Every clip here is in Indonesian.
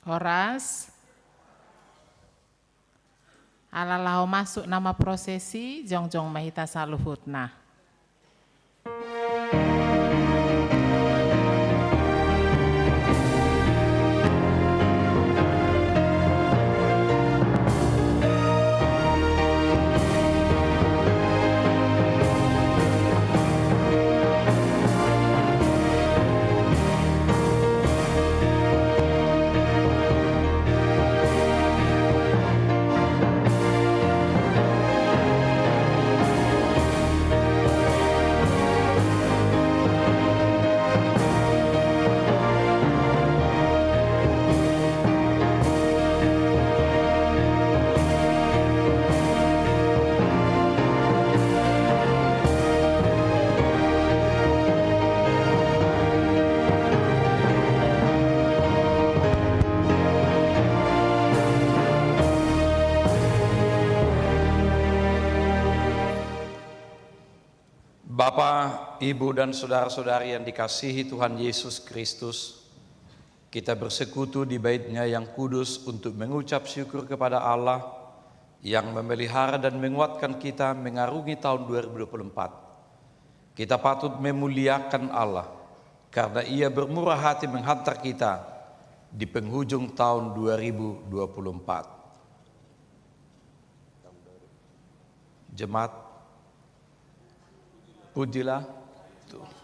Horas. Alalau masuk nama prosesi jongjong mahita saluhutna. Bapak, Ibu, dan saudara-saudari yang dikasihi Tuhan Yesus Kristus, kita bersekutu di bait-Nya yang kudus untuk mengucap syukur kepada Allah yang memelihara dan menguatkan kita mengarungi tahun 2024. Kita patut memuliakan Allah karena Ia bermurah hati menghantar kita di penghujung tahun 2024. Jemaat, pujilah Tuhan.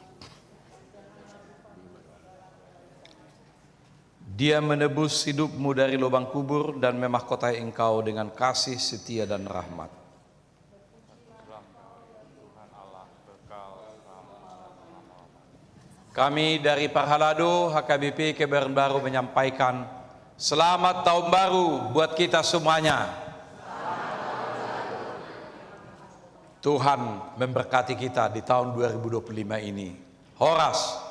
Dia menebus hidupmu dari lubang kubur dan memahkotai engkau dengan kasih setia dan rahmat. Kami dari Parhalado HKBP Kebayoran Baru menyampaikan selamat tahun baru buat kita semuanya. Tuhan memberkati kita di tahun 2025 ini. Horas.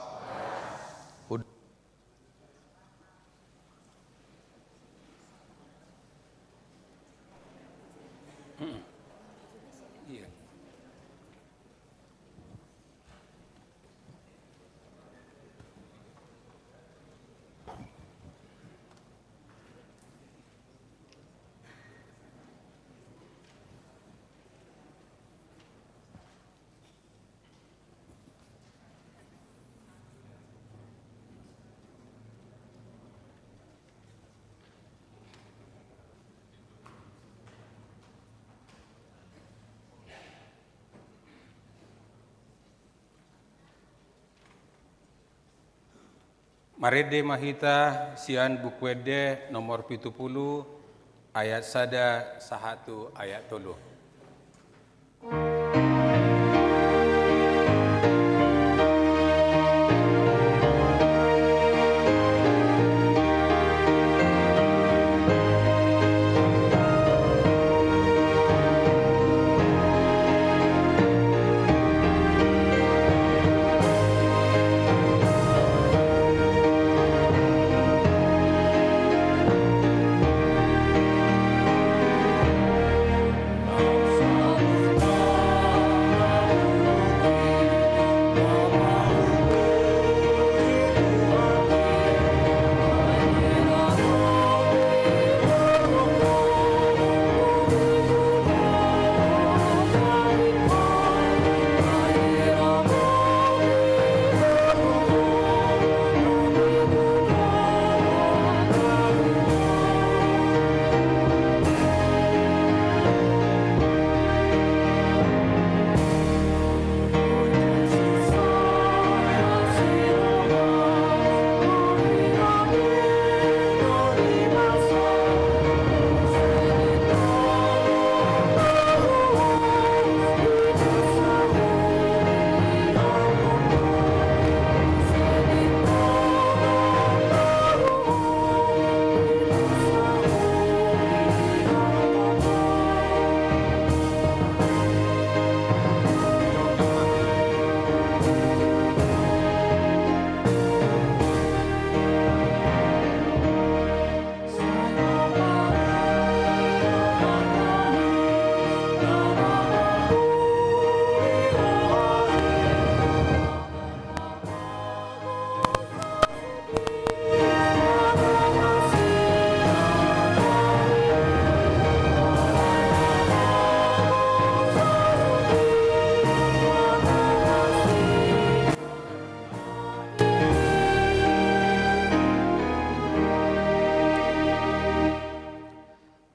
Marede mahita sian bukwede nomor 70 ayat sada sahatu ayat 3.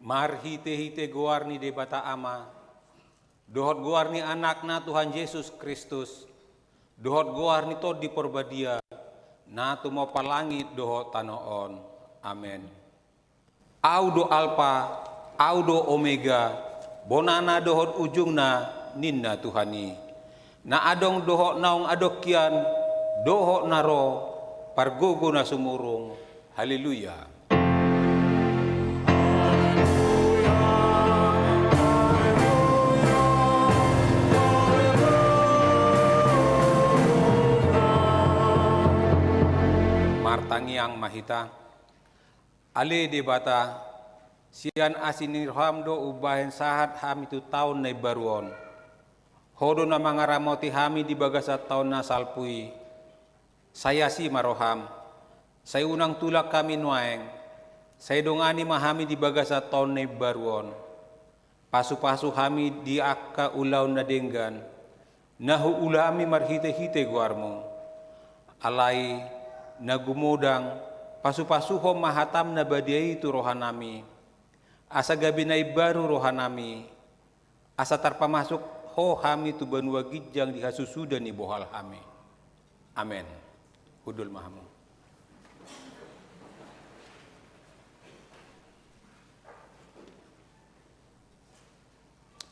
Mar hite goarni de bata ama, dohot goarni anakna Tuhan Yesus Kristus, dohot goarni tod di porbadia, na tumo palangit dohot tanoon. Amen. Audo Alpha, audo Omega, bonana dohot ujungna ninna Tuhani. Na adong dohot naung adokkian, dohot naro, pargogo na sumurung. Haleluya. Martangiang mahita, ale de bata, sian asinirhamdo ubahen sahat ham itu tahun na baruon. Hodo na mangaramoti hami di bagasat tahun na salpui. Saya si maroham, saya unang tulak kami nuaeng, saya dongani mahami di bagasat tahun na baruon. Pasu-pasu hami di akka ulaw na denggan, nahu ulami marhite-hite guarmo. Alai nagumudang pasu-pasuho mahatam na badiay itu rohanami, asa gabi na baru rohanami, asa tarpamasuk ho hami tu banua gijang di hasusudan ni bohal hami. Amen. Hudul mahamu.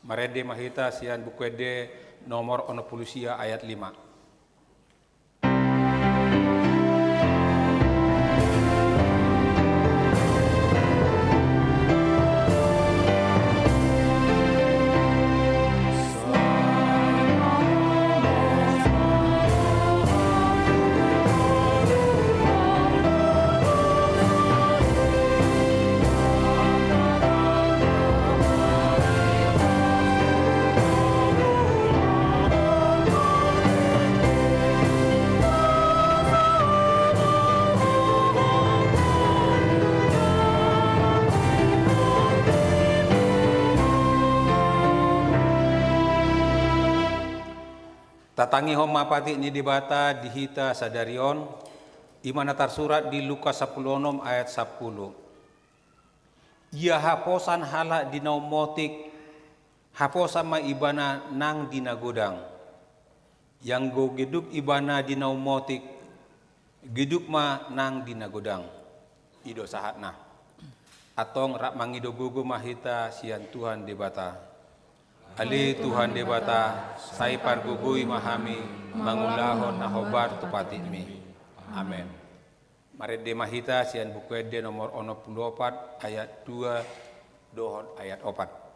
Marede mahita sian bukwede nomor 60 ayat 5. Tatangi homa pati ni dibata dihita sadarion, imana tersurat di Lukas 10 ayat 10. Ia haposan hala dinaumotik, haposan ma ibana nang dinagodang. Yang gogeduk ibana dinaumotik, Giduk ma nang dinagodang. Ido sahatna. Atong rak mangido gugu mahita sian Tuhan debata. Ali Tuhan debata, sai pargugui mahami, mangulahon na hobar tupati mi. Amen. Mari de mahita sian buku ede nomor 64 ayat 2 dohon ayat 4.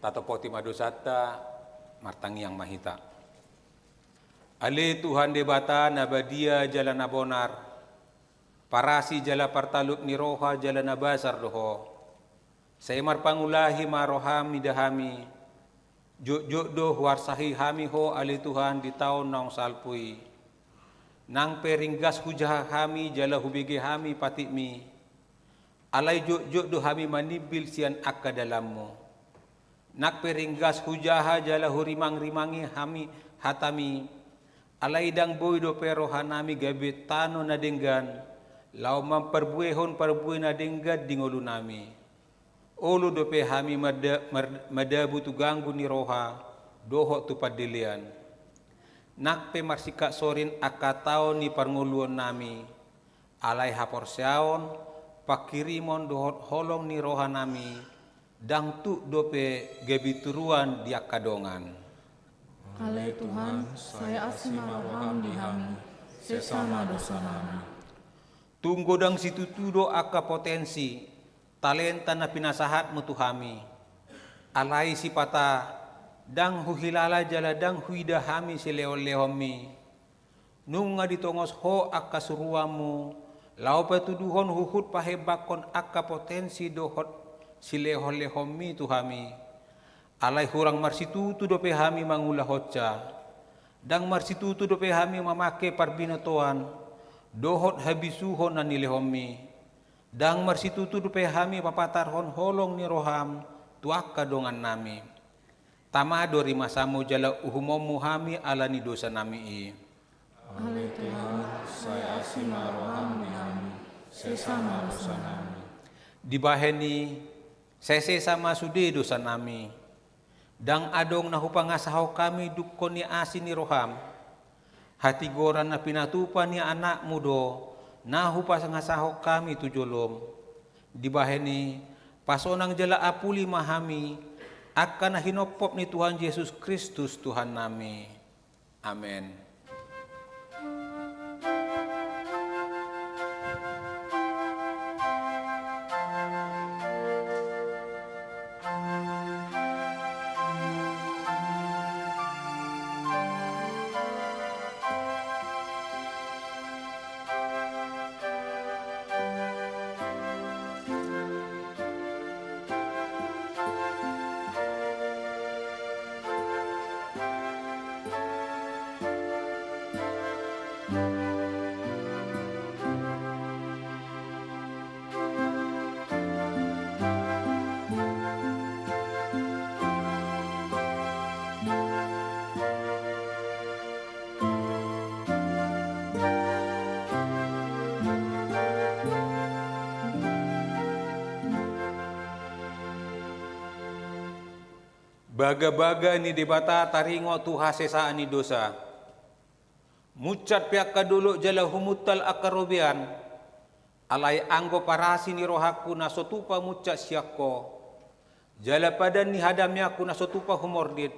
Tato poti madosata martangi yang mahita. Ale Tuhan debata nabadia jala nabonar, parasi jala partalup ni roha jala nabasar doho. Saimar pangulahi maroham midahami, juk doh warsahi hami ho ale Tuhan di tahun naung salpui. Nang peringgas hujah hami jala hubige hami patimi, alai juk doh hami manibil sian akka dalammu. Nak peringgas hujaha jala hurimang-rimangi hami hatami, alaidang boy do pero hanami gabe tano na denggan, lau mamperbuehon perbueh na denggan dingolu nami. Olu do pe hami madabu tu ganggu ni roha, doho tu padilian. Nak pe marsika sorin akatao ni parnguluan nami, alai hapor seaon, pakirimon dohot holong ni roha nami, dang tu dope gebituruan dia kadongan. Ale Tuhan, saya asma roham dihami, sesama dosa nami. Tunggu dang situ tudo aka potensi, talenta na pinasahat mo tuhami. Alay si pata, dang huhilala jala dang huida hami si leo-lehomi. Nung nga ditongos ho aka suruamu, lau patuduhon huhut pahebakon aka potensi dohot sileho-lehomi tuhami. Alay hurang marsitutu dope hami mangula hotca, dang marsitutu dope hami mamake parbinotoan, dohot habisuhon na nilehomi, dang marsitutu dope hami papatarhon holong ni roham, tuak kadongan nami. Tamado rimasamu jala uhumomu hami ala ni dosa nami i. Ale Tuhan, saya asma roham dihami, sesama dosa nami. Dibaheni sese sama sude dosa nami, dang adong nahupangasahaw kami dukon ni asin ni roham, hati goran na pinatupan ni anak mudo, nahupangasahaw kami tujolom. Dibaheni pasonang jala apuli mahami, akan na hinopop ni Tuhan Yesus Kristus Tuhan nami. Amen. Baga-baga ni debata taringo tuha sesa ani dosa. Mucat pihak kadulu jala humutal akarobian. Alai anggo parasi ni rohaku na sotupa mucat siakko. Jala padan ni hadamnya aku na sotupa humordit.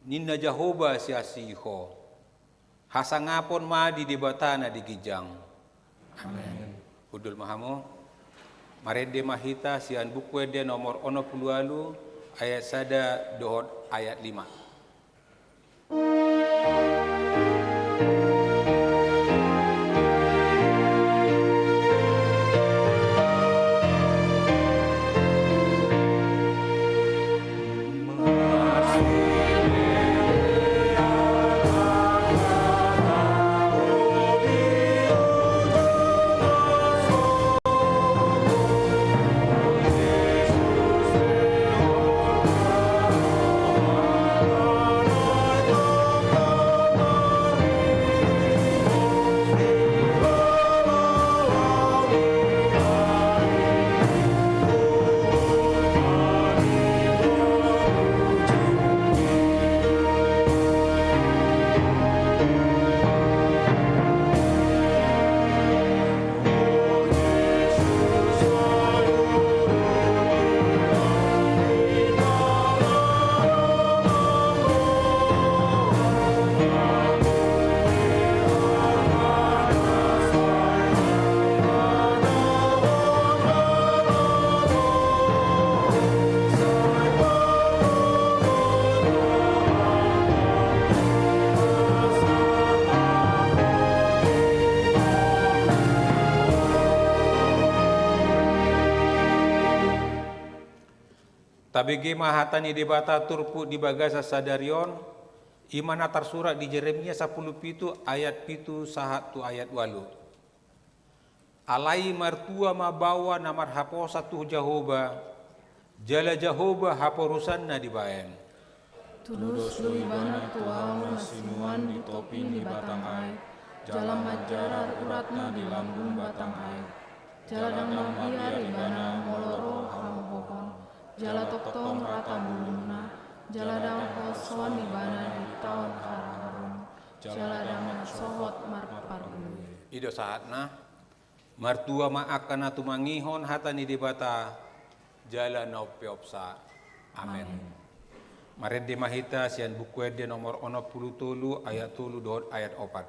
Ninna Jahoba siasiho. Hasangapon ma di debata na digijang. Amen. Udul mahamo. Marede mahita sian buku ede nomor 60 ayat 1 dohot ayat 5. Tabigi mahatani debata turpu di bagasa sadarion imana tersurat di Jeremia 10 pitu ayat pitu sahat tu ayat walu. Alai martua mabawa namar hapo satu Jahoba jala Jahoba haporusan na dibaen. Tudus luibana tuau nasinuan di toping di batang ai, jalan majarar uratna di lambung batang ai, jalan manghiar ibana moloro hamobokon, jala toktong rata buluna, jala dang koson ibana di tahun haraharun, jala dang sohot marpargu. Ido saatna martua ma akan atu mangihon hatani debata jala naupiopsa. Amen. Marede mahita sian buku ede nomor 63 ayat 3 dohot ayat 4.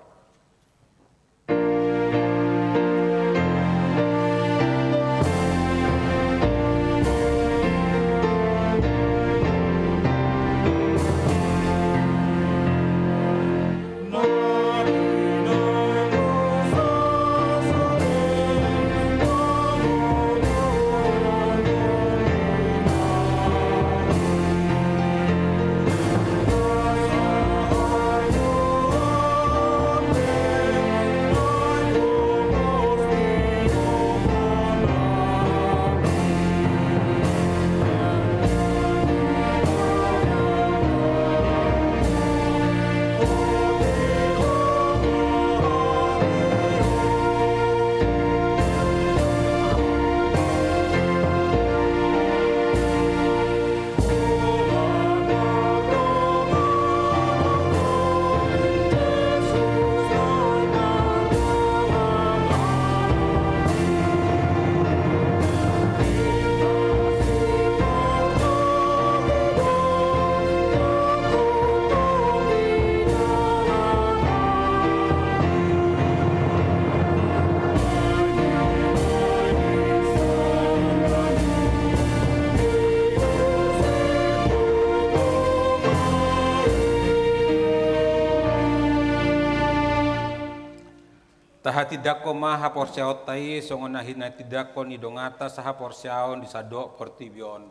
Tahati dako maha porsiaot tai songona hina tidako ni dongata saha porsiaon di sadok portibion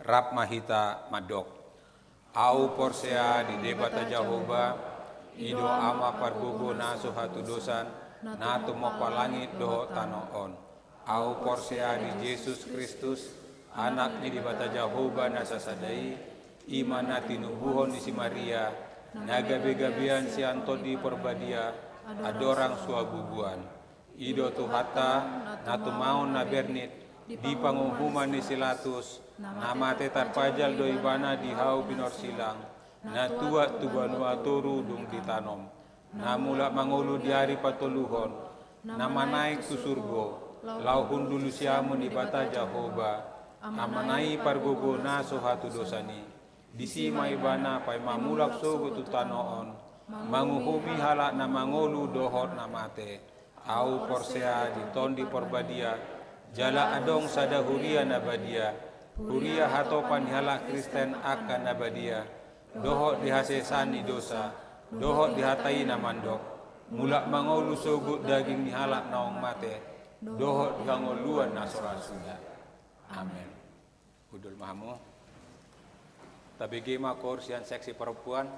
rap mahita madok. Au porsia di debata Jahoba ido ama pargugo naso hatu dosan natu mopa langit doho tanoon. Au porsia di Yesus Kristus anak ni debata Jahoba nasasadai imana tinubuhon di si Maria naga-begabian si Antodi perbadia adorang suaguguan. Ido tu hata natu maun na bernit di panghuman ni Silatus, nama tetar pajal do ibana di hau binor silang, na tua tu banua toru dung ditanom, na mula mangulu di hari patuluhon, nama naik tu surgo, lau hundulu siamun ibata Jahoba, amanai pargogo na sohatu dosani, disima ibana pai mamulak sogo tu tanoon, manguhumi halak na mangulu dohot na mate, au porsea di tondi porbadia, jala adong sada huria nabadia, huria hatopan halak Kristen akan nabadia, dohot dihasesani dosa, dohot dihatai namandok, mulak mangolu sogut daging ni halak naong mate, dohot dihangoluan nasorasuda. Amin. Udul mahamu. Tabigi kursian seksi perempuan.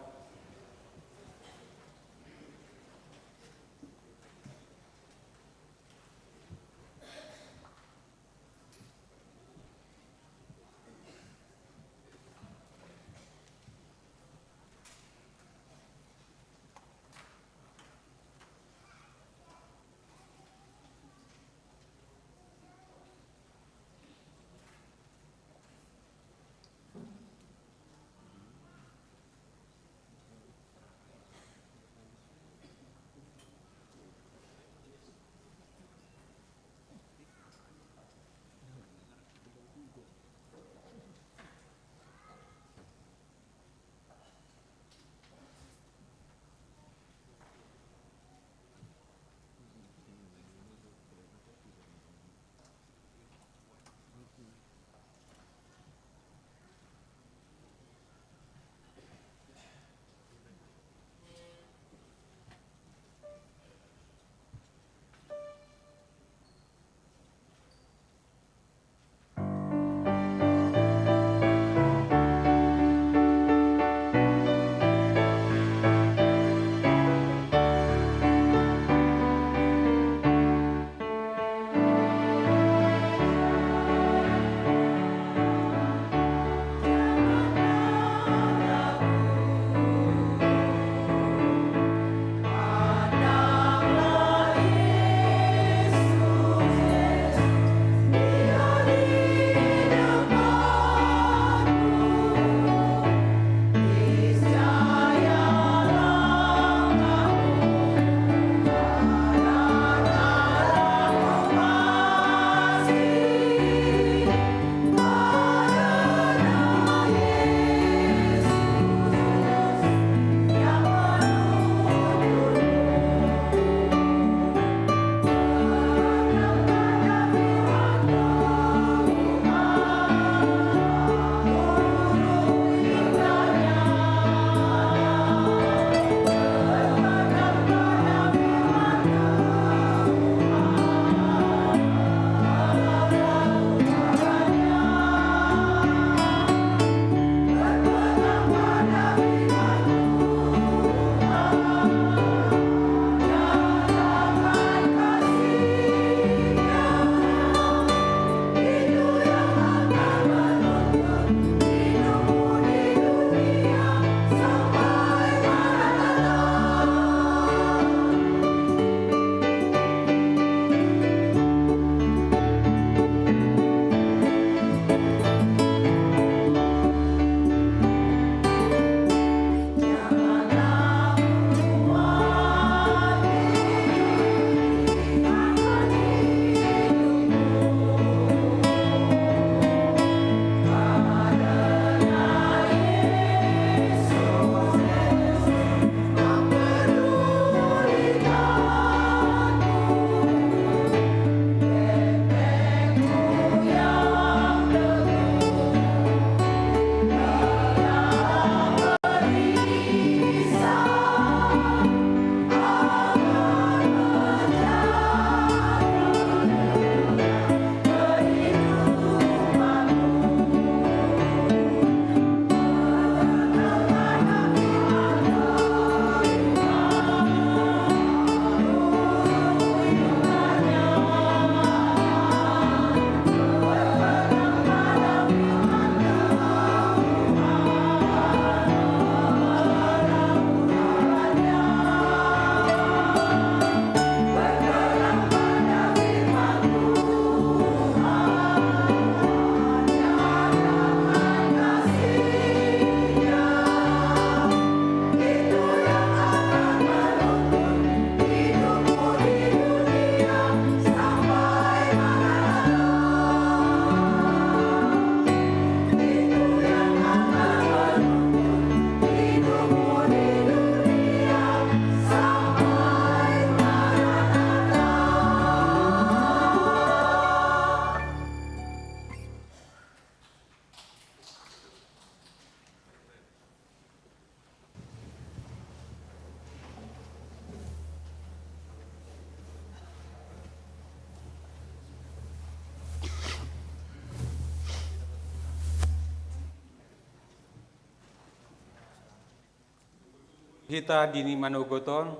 Hita dini manogoton,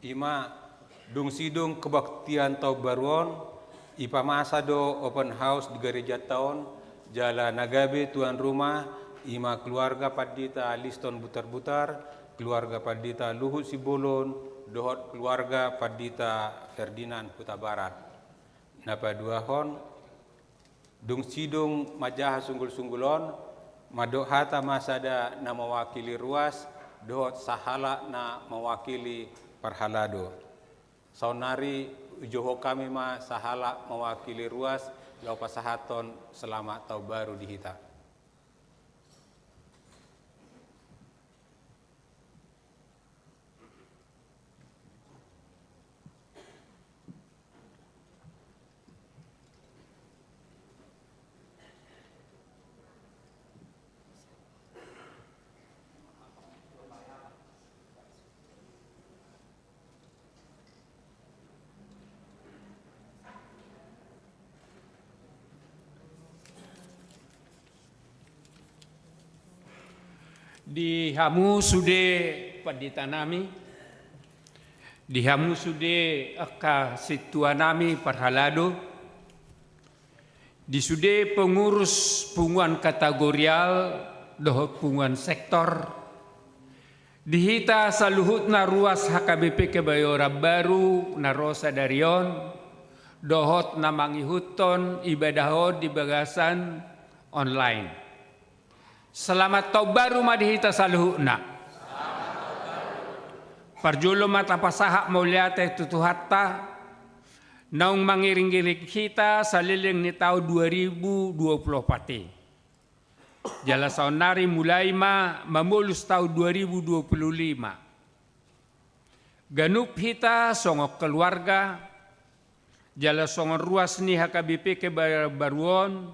ima dung sidung kebaktian tau baruan, ipa masa do open house di gereja tahun, jala nagabe tuan rumah, ima keluarga padita Liston Butar-Butar, keluarga padita Luhut Sibolon, dohot keluarga padita Ferdinand Huta Barat. Napa dua hon, dung sidung majaha sunggul-sunggulon, madok hata masada na mewakili ruas, dohot sahala na mewakili parhalado. Saunari ujoho kami ma sahala mewakili ruas, lau pasahaton selama tau baru di hita. Di hamu sude paditanami, di hamu sude akka situanami parhalado, di sude pengurus punguan kategorial dohot punguan sektor, di hita saluhut na ruas HKBP Kebayora Baru na Rosa Darion, dohot na mangihuton ibadahod di bagasan online. Selamat tau baru madihita saluhuna. Parjulo mata pasahak mauliate tutuhatta naung mangiring-giring kita saliling ni tahun 2024. Jala saunari mulai mamulus tahun 2025. Ganup hita songok keluarga, jala songon ruas ni HKBP Kebaruan,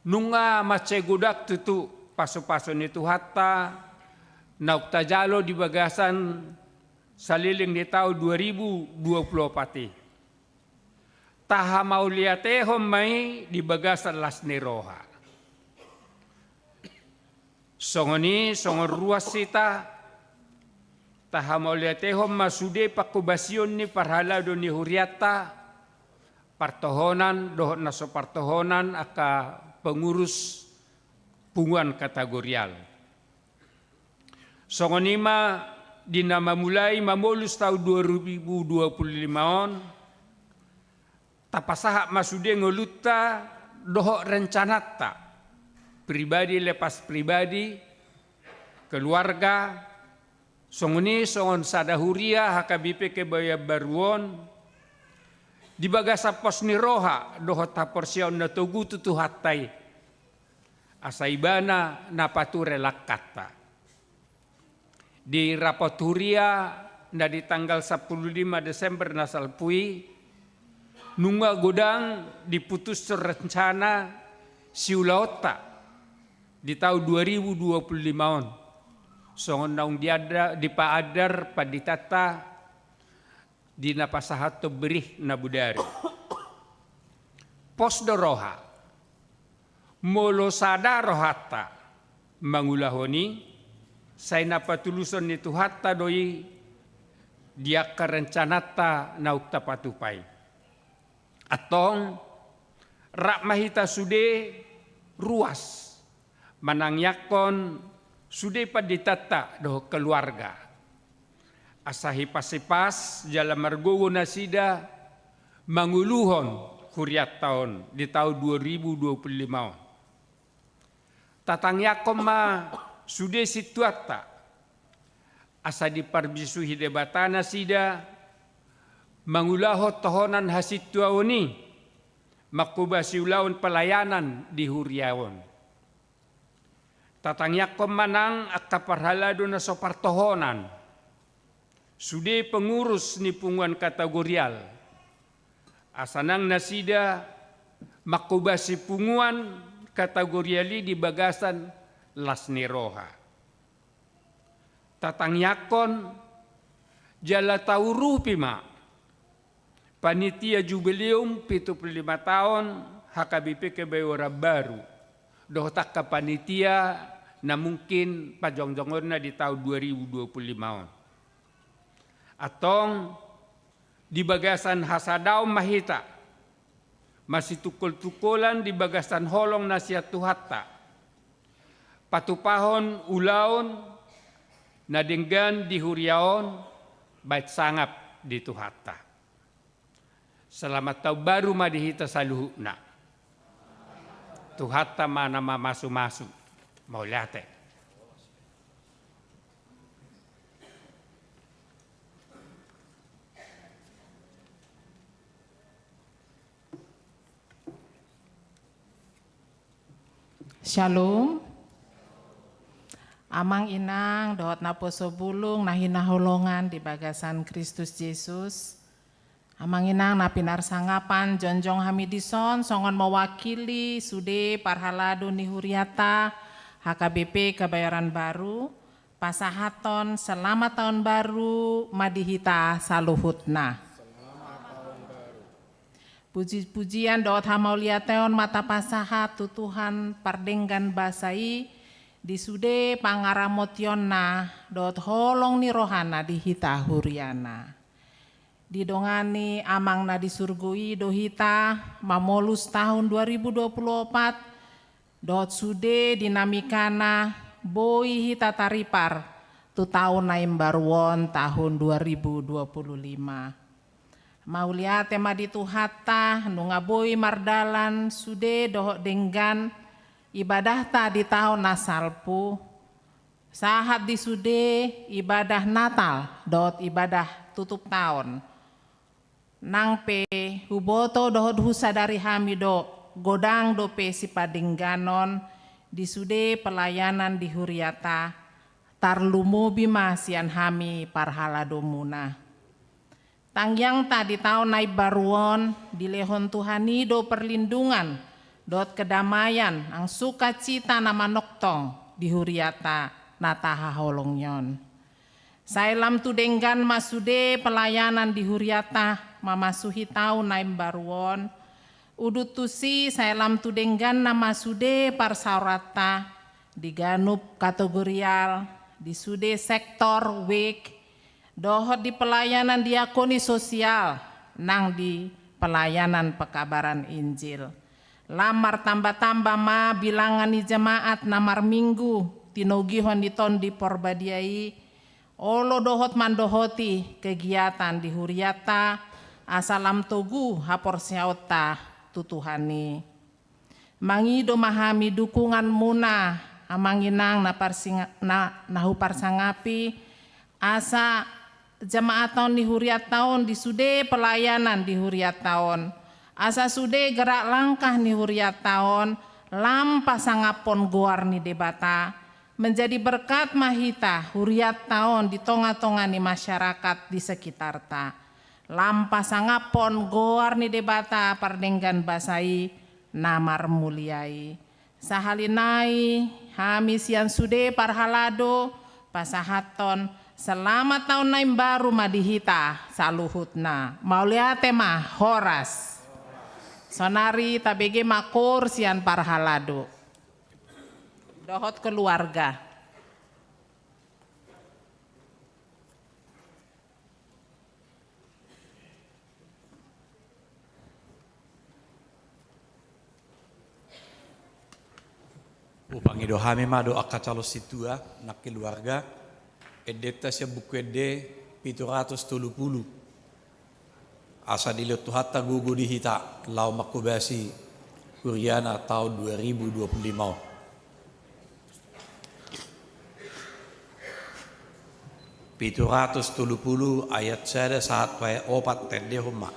nunga macegudak tutu paso-paso nitu hatta nauk tajalo di bagasan saliling di tahun 2024. Taha mau liatehom mai di bagasan las neroha. Songoni songon ruas sita taha mau liatehom masude pakubasion ni parhalado ni huriata partohonan dohot naso partohonan aka pengurus punguan kategorial. Songonima dinama mulai mamulus tahun 2025 on, tapasahak masude ngoluta dohok rencanata, pribadi lepas pribadi, keluarga, songoni songon sadahuria HKBP Kebaya Baruon, di bagasa pos ni roha dohot taporsion na tugu tutuhatay asaibana napature lakata. Di rapoturia na di tanggal 15 Desember nasalpui nunga godang diputus rencana siulaota di tahun 2025 on. Songon naung diada dipaadar paditata di napasahat to berih na budari. Pos doroha, molo sada rohata, mangulahoni, say napatuluson ni tuhatta doi, dia kerencanata naukta patupai. Atong, rak mahita sude ruas, manangyakon sude paditata do keluarga. Asahi pasipas jala margowo nasida manguluhon kuriat tahun di tahun 2025. Tatangyakom ma sude situata asa diparbisuhi debatana sida mangulahot tohonan hasituaoni makubasi ulaon pelayanan di huriaon. Tatangyakom manang at kaparhalado na sopartohonan sude pengurus ni punguan kategorial asanang nasida makubasi punguan kategoriali di bagasan las neroha. Tatangyakon jala taurupi ma panitia jubileum 75 tahun HKBP Kebayora Baru dohtak ka panitia na mungkin pajongjongorna di tahun 2025. Atong di bagasan hasadao mahita, masih tukul-tukulan di bagasan holong nasihat tuhatta, patupahon ulaon na denggan di huriaon bait sangap di tuhatta. Selamat tahun baru madihita saluhuna. Tuhatta mana masu-masu. Maulate. Shalom. Amang inang dohot na poso bulung nahina holongan di bagasan Kristus Yesus. Amang inang na pinarsangapan jonjong hamidison songon mewakili sude parhalado ni huriata HKBP Kebayoran Baru, pasahaton selamat tahun baru madihita saluhutna. Puji-pujian doa hamauliateon mata pasahat tutuhan pardenggan basai disude pangaramotionna doa holong ni rohana dihita huriana. Didongani amang na disurgui dohita mamolus tahun 2024 dot sude dinamikana boi hita taripar tu tahun naim barwon tahun 2025. Maulia tema dituhata nunga boi mardalan sude dohok denggan ibadah ta di tahun nasalpu sahat di sude ibadah Natal dot ibadah tutup tahun nang pe huboto dohot husa dari hamido godang dope si padingganon di sude pelayanan di huriata tarlumu bima sian hami parhaladomuna. Tangyang tadi tahun naib baruon di lehon Tuhani do perlindungan dot kedamaian ang sukacita nama noktong di huriata nataha holongyon. Sailam tu denggan masude pelayanan di huriata mamasuhi tahun naib baruon udutusi sailam tu denggan nama sude parsaurata di ganup kategorial di sude sektor wek dohot di pelayanan diakoni sosial nang di pelayanan pekabaran Injil. Lamar tambah-tambah ma bilangan di jemaat namar minggu tinogihon di ton di porbadiai olo dohot mandohoti kegiatan di huriata asalam togu hapor siauta tutuhani. Mangido mahami dukungan muna amanginang nahu parsangapi asa jemaat tahun di huriat tahun di sude pelayanan di huriat tahun asa sude gerak langkah di huriat tahun lampa sangapon goar ni debata menjadi berkat mahita huriat tahun di tonga-tonga ni masyarakat di sekitar ta lampa sangapon goar ni debata pardenggan basai namar muliai sahalinai hamisian sude parhalado pasahaton selamat tahun naim baru madihita saluhutna maulia tema horas sonari tabege makor sian parhalado dohot keluarga. Upangi dohami ma doa kacalo situa nak keluarga edeta sia buku ede 730 asa dilihat tuhata gugu dihita lau makubasi kuriana tahun 2025 730 ayat sada saat paya opat tende homa.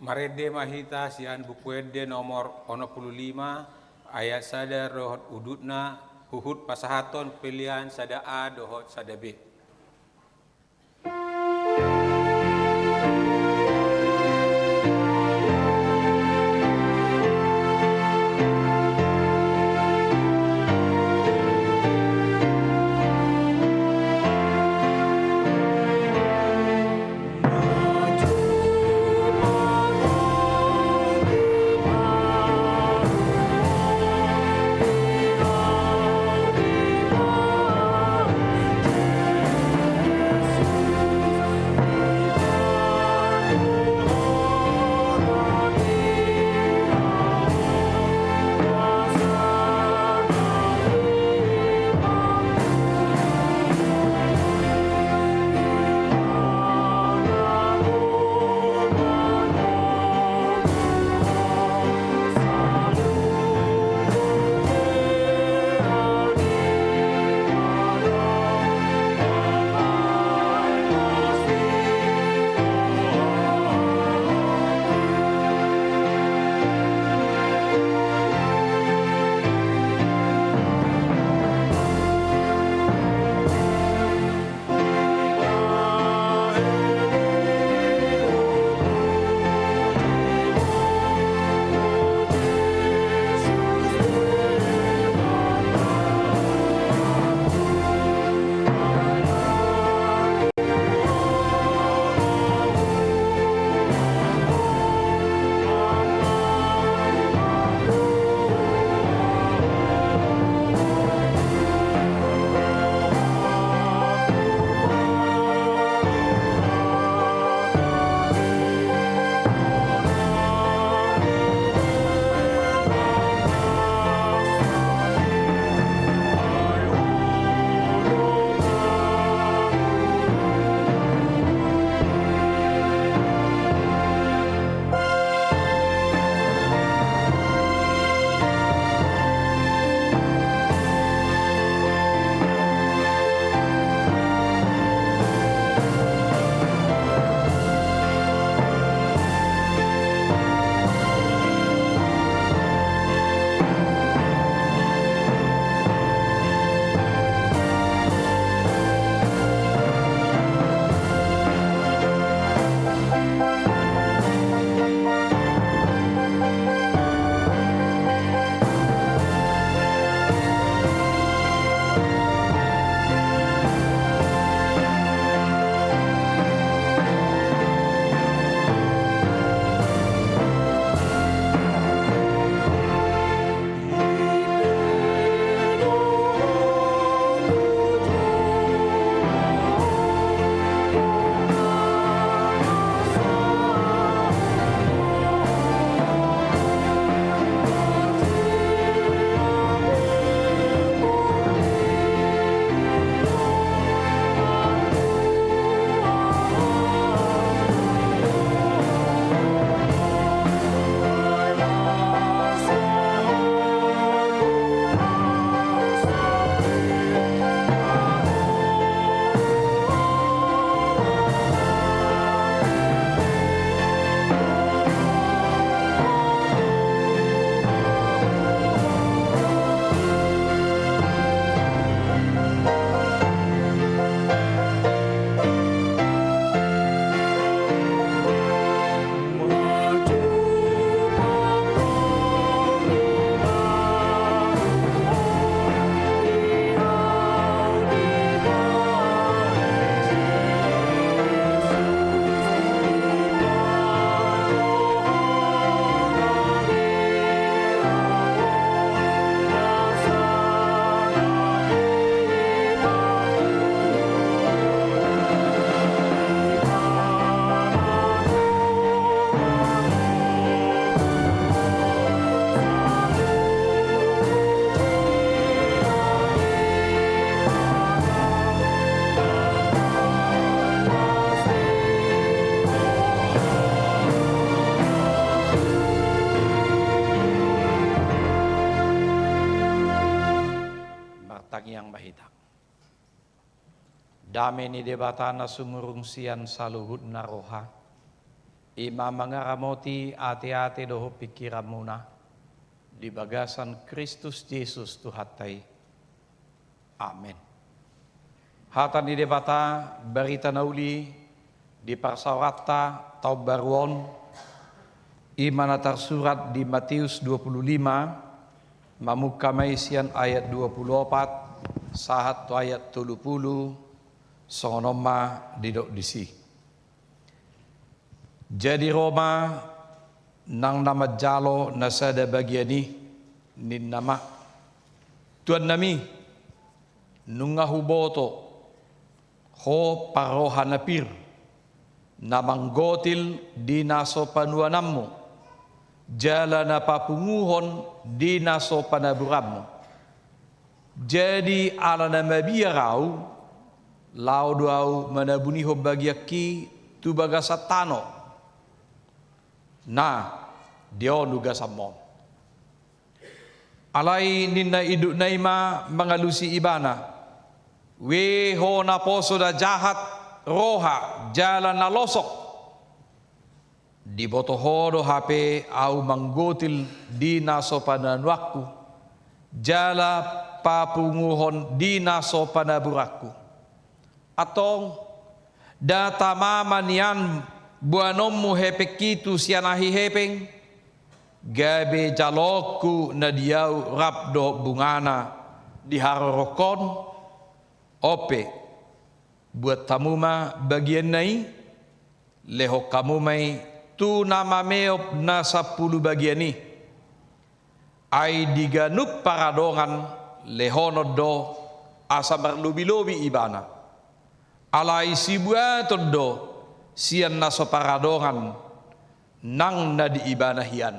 Marede mahita sian bukuede nomor 65 ayat sada rohot udutna huhut pasahaton pilihan sada A dohot sada B. Dameni debatana sumurung sian saluhut naroha. Ima mangaramoti ati-ati doho pikiran muna di bagasan Kristus Yesus Tuhatai. Amin. Hatan di debata berita nauli di parsawarata tau baruon imana tersurat di Matius 25 mamuka maisian ayat 24 sahat tu ayat 30 sonoma didok disi. Jadi Roma nang nama jalo nasada bagiani nin nama tuan nami nunga huboto ho parohanapir namanggotil di naso panuanammu jala na papunguhon di naso panaburammu. Jadi ala nama biarau lau duau manabuniho bagiaki tu bagasatano na dio nuga samon alai ninna iduk naima mengalusi ibana we ho na poso da jahat roha jalan na losok di boto hodo HP au manggotil di naso pananwaku jala papunguhon di naso panaburaku atong data maman yan buanommu hepek kitu sianahi hepeng gabe jaloku na diau rabdo bungana di harorokon ope buat tamuma bagian nai leho kamu mai tu nama meop na 10 bagian ni ai diganup paradongan lehono do asa berlobi-lobi ibana alai sibua todo sian naso paradongan nang na di ibanahian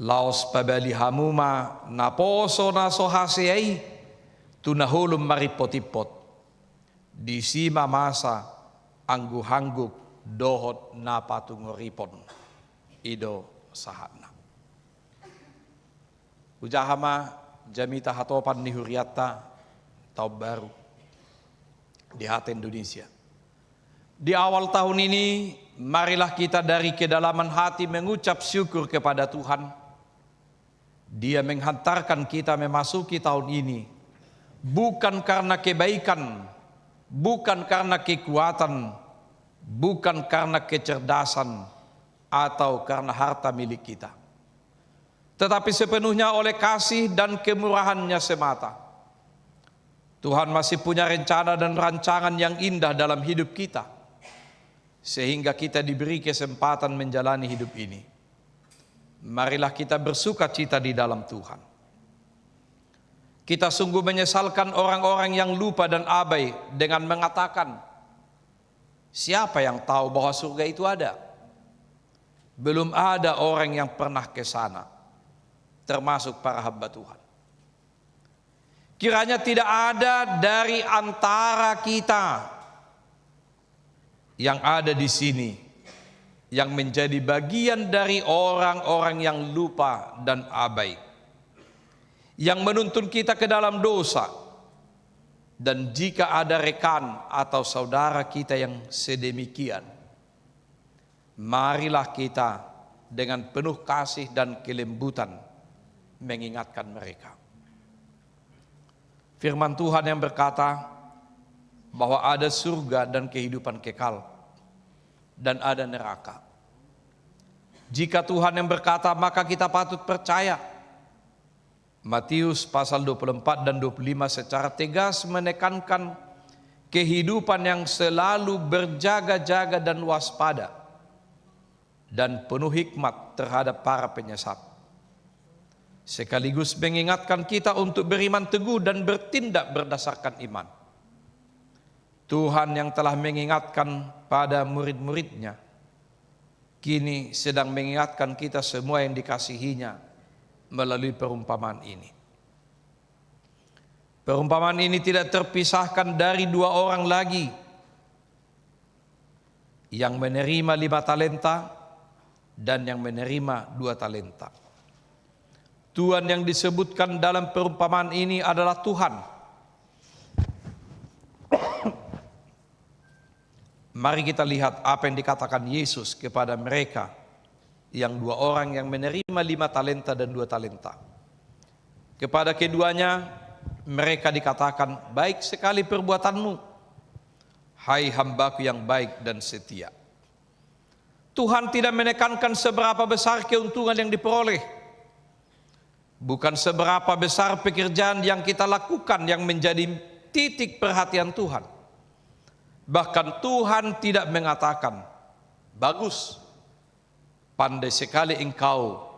laos pabali hamuma naposo naso haseai tunahulum maripotipot di sima masa anggu-hangguk dohot na patungoripon ido sahatna ujahama jamita hatopan ni huriata tahun baru di hati Indonesia. Di awal tahun ini, marilah kita dari kedalaman hati mengucap syukur kepada Tuhan. Dia menghantarkan kita memasuki tahun ini, bukan karena kebaikan, bukan karena kekuatan, bukan karena kecerdasan, atau karena harta milik kita. Tetapi sepenuhnya oleh kasih dan kemurahannya semata. Tuhan masih punya rencana dan rancangan yang indah dalam hidup kita. Sehingga kita diberi kesempatan menjalani hidup ini. Marilah kita bersuka cita di dalam Tuhan. Kita sungguh menyesalkan orang-orang yang lupa dan abai dengan mengatakan, siapa yang tahu bahwa surga itu ada? Belum ada orang yang pernah ke sana, termasuk para hamba Tuhan. Kiranya tidak ada dari antara kita yang ada di sini yang menjadi bagian dari orang-orang yang lupa dan abai, yang menuntun kita ke dalam dosa. Dan jika ada rekan atau saudara kita yang sedemikian, marilah kita dengan penuh kasih dan kelembutan mengingatkan mereka. Firman Tuhan yang berkata bahwa ada surga dan kehidupan kekal, dan ada neraka. Jika Tuhan yang berkata, maka kita patut percaya. Matius pasal 24 dan 25 secara tegas menekankan kehidupan yang selalu berjaga-jaga dan waspada, dan penuh hikmat terhadap para penyesat. Sekaligus mengingatkan kita untuk beriman teguh dan bertindak berdasarkan iman. Tuhan yang telah mengingatkan pada murid-muridnya, kini sedang mengingatkan kita semua yang dikasihinya melalui perumpamaan ini. Perumpamaan ini tidak terpisahkan dari 2 orang lagi yang menerima 5 talenta dan yang menerima 2 talenta. Tuhan yang disebutkan dalam perumpamaan ini adalah Tuhan. Mari kita lihat apa yang dikatakan Yesus kepada mereka yang 2 orang yang menerima 5 talenta dan 2 talenta. Kepada keduanya mereka dikatakan, baik sekali perbuatanmu, hai hambaku yang baik dan setia. Tuhan tidak menekankan seberapa besar keuntungan yang diperoleh, bukan seberapa besar pekerjaan yang kita lakukan yang menjadi titik perhatian Tuhan. Bahkan Tuhan tidak mengatakan, bagus, pandai sekali engkau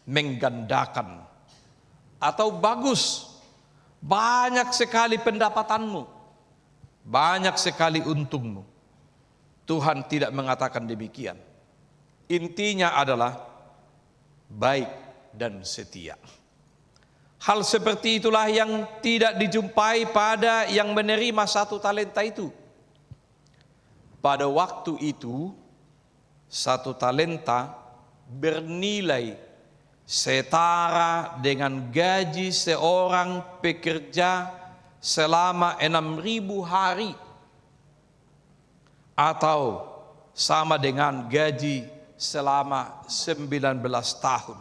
menggandakan, atau bagus, banyak sekali pendapatanmu, banyak sekali untungmu. Tuhan tidak mengatakan demikian. Intinya adalah baik dan setia. Hal seperti itulah yang tidak dijumpai pada yang menerima 1 talenta itu. Pada waktu itu 1 talenta bernilai setara dengan gaji seorang pekerja selama 6.000 hari, atau sama dengan gaji selama 19 tahun.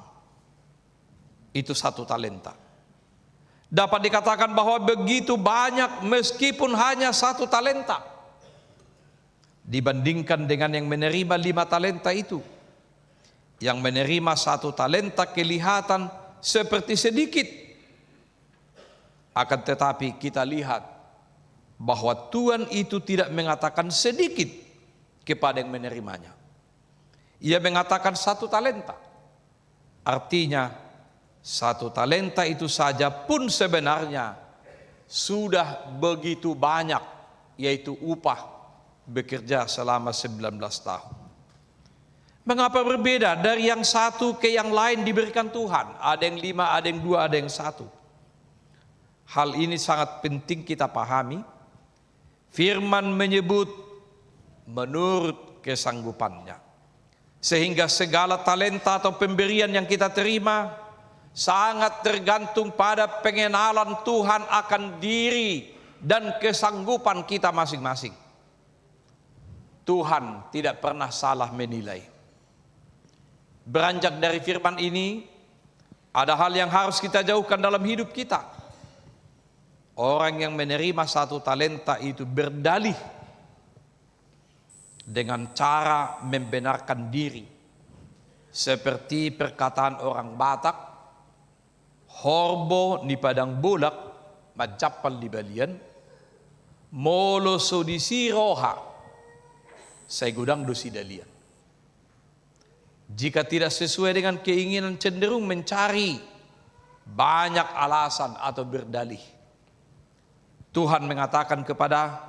Itu 1 talenta. Dapat dikatakan bahwa begitu banyak meskipun hanya 1 talenta dibandingkan dengan yang menerima 5 talenta itu. Yang menerima 1 talenta kelihatan seperti sedikit, akan tetapi kita lihat bahwa Tuhan itu tidak mengatakan sedikit kepada yang menerimanya. Ia mengatakan 1 talenta. Artinya 1 talenta itu saja pun sebenarnya sudah begitu banyak, yaitu upah bekerja selama 19 tahun. Mengapa berbeda dari yang satu ke yang lain diberikan Tuhan? Ada yang 5, ada yang 2, ada yang 1. Hal ini sangat penting kita pahami. Firman menyebut menurut kesanggupannya. Sehingga segala talenta atau pemberian yang kita terima sangat tergantung pada pengenalan Tuhan akan diri dan kesanggupan kita masing-masing. Tuhan tidak pernah salah menilai. Beranjak dari firman ini, ada hal yang harus kita jauhkan dalam hidup kita. Orang yang menerima 1 talenta itu berdalih dengan cara membenarkan diri, seperti perkataan orang Batak, horbo ni padang bulak majapal di balian, molo sodisi roha saya gudang dosi dalian. Jika tidak sesuai dengan keinginan, cenderung mencari banyak alasan atau berdalih. Tuhan mengatakan kepada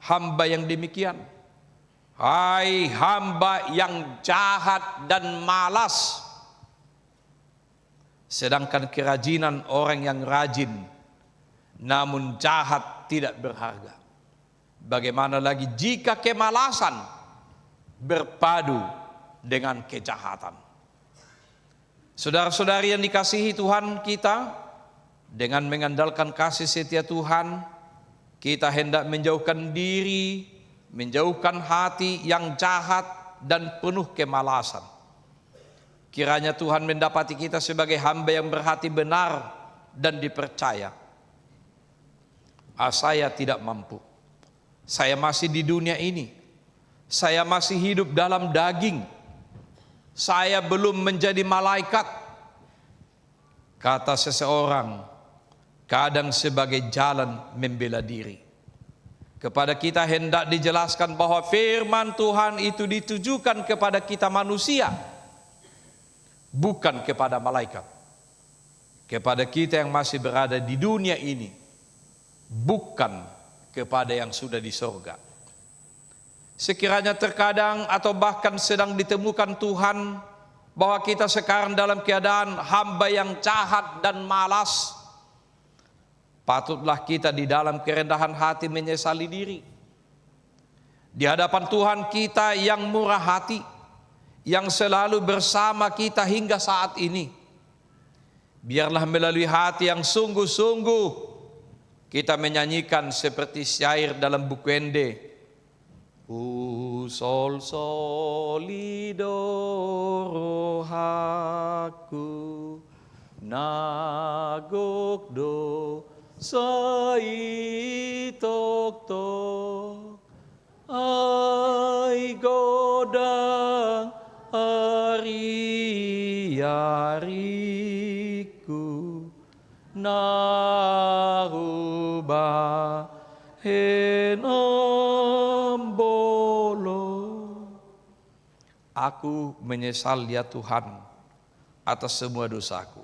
hamba yang demikian, hai hamba yang jahat dan malas. Sedangkan kerajinan orang yang rajin namun jahat tidak berharga. Bagaimana lagi jika kemalasan berpadu dengan kejahatan? Saudara-saudari yang dikasihi Tuhan kita, dengan mengandalkan kasih setia Tuhan, kita hendak menjauhkan diri, menjauhkan hati yang jahat dan penuh kemalasan. Kiranya Tuhan mendapati kita sebagai hamba yang berhati benar dan dipercaya. Saya tidak mampu. Saya masih di dunia ini. Saya masih hidup dalam daging. Saya belum menjadi malaikat. Kata seseorang, kadang sebagai jalan membela diri. Kepada kita hendak dijelaskan bahwa firman Tuhan itu ditujukan kepada kita manusia, bukan kepada malaikat. Kepada kita yang masih berada di dunia ini, bukan kepada yang sudah di sorga. Sekiranya terkadang atau bahkan sedang ditemukan Tuhan bahwa kita sekarang dalam keadaan hamba yang jahat dan malas, patutlah kita di dalam kerendahan hati menyesali diri. Di hadapan Tuhan kita yang murah hati, yang selalu bersama kita hingga saat ini, biarlah melalui hati yang sungguh-sungguh kita menyanyikan seperti syair dalam buku Ende, Usol solido rohaku nagok do saitok tok ai godang ari-ariku naruba Aku menyesal ya Tuhan atas semua dosaku.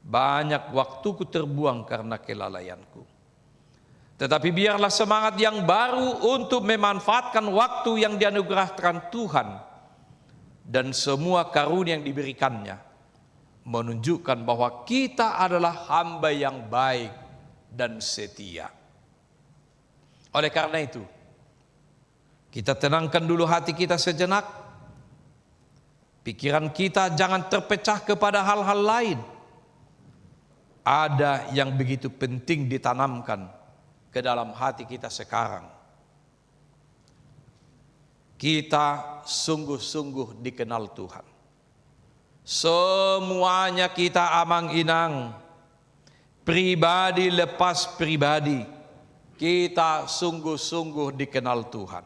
Banyak waktuku terbuang karena kelalaianku. Tetapi biarlah semangat yang baru untuk memanfaatkan waktu yang dianugerahkan Tuhan dan semua karunia yang diberikannya menunjukkan bahwa kita adalah hamba yang baik dan setia. Oleh karena itu, kita tenangkan dulu hati kita sejenak. Pikiran kita jangan terpecah kepada hal-hal lain. Ada yang begitu penting ditanamkan ke dalam hati kita sekarang. Kita sungguh-sungguh dikenal Tuhan. Semuanya kita amang-inang, pribadi lepas pribadi, kita sungguh-sungguh dikenal Tuhan.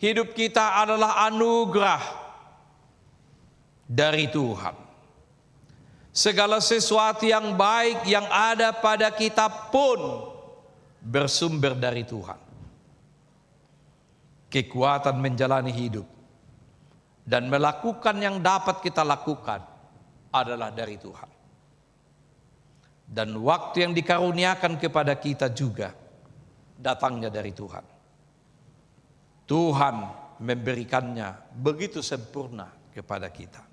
Hidup kita adalah anugerah dari Tuhan. Segala sesuatu yang baik yang ada pada kita pun bersumber dari Tuhan. Kekuatan menjalani hidup dan melakukan yang dapat kita lakukan adalah dari Tuhan. Dan waktu yang dikaruniakan kepada kita juga datangnya dari Tuhan. Tuhan memberikannya begitu sempurna kepada kita.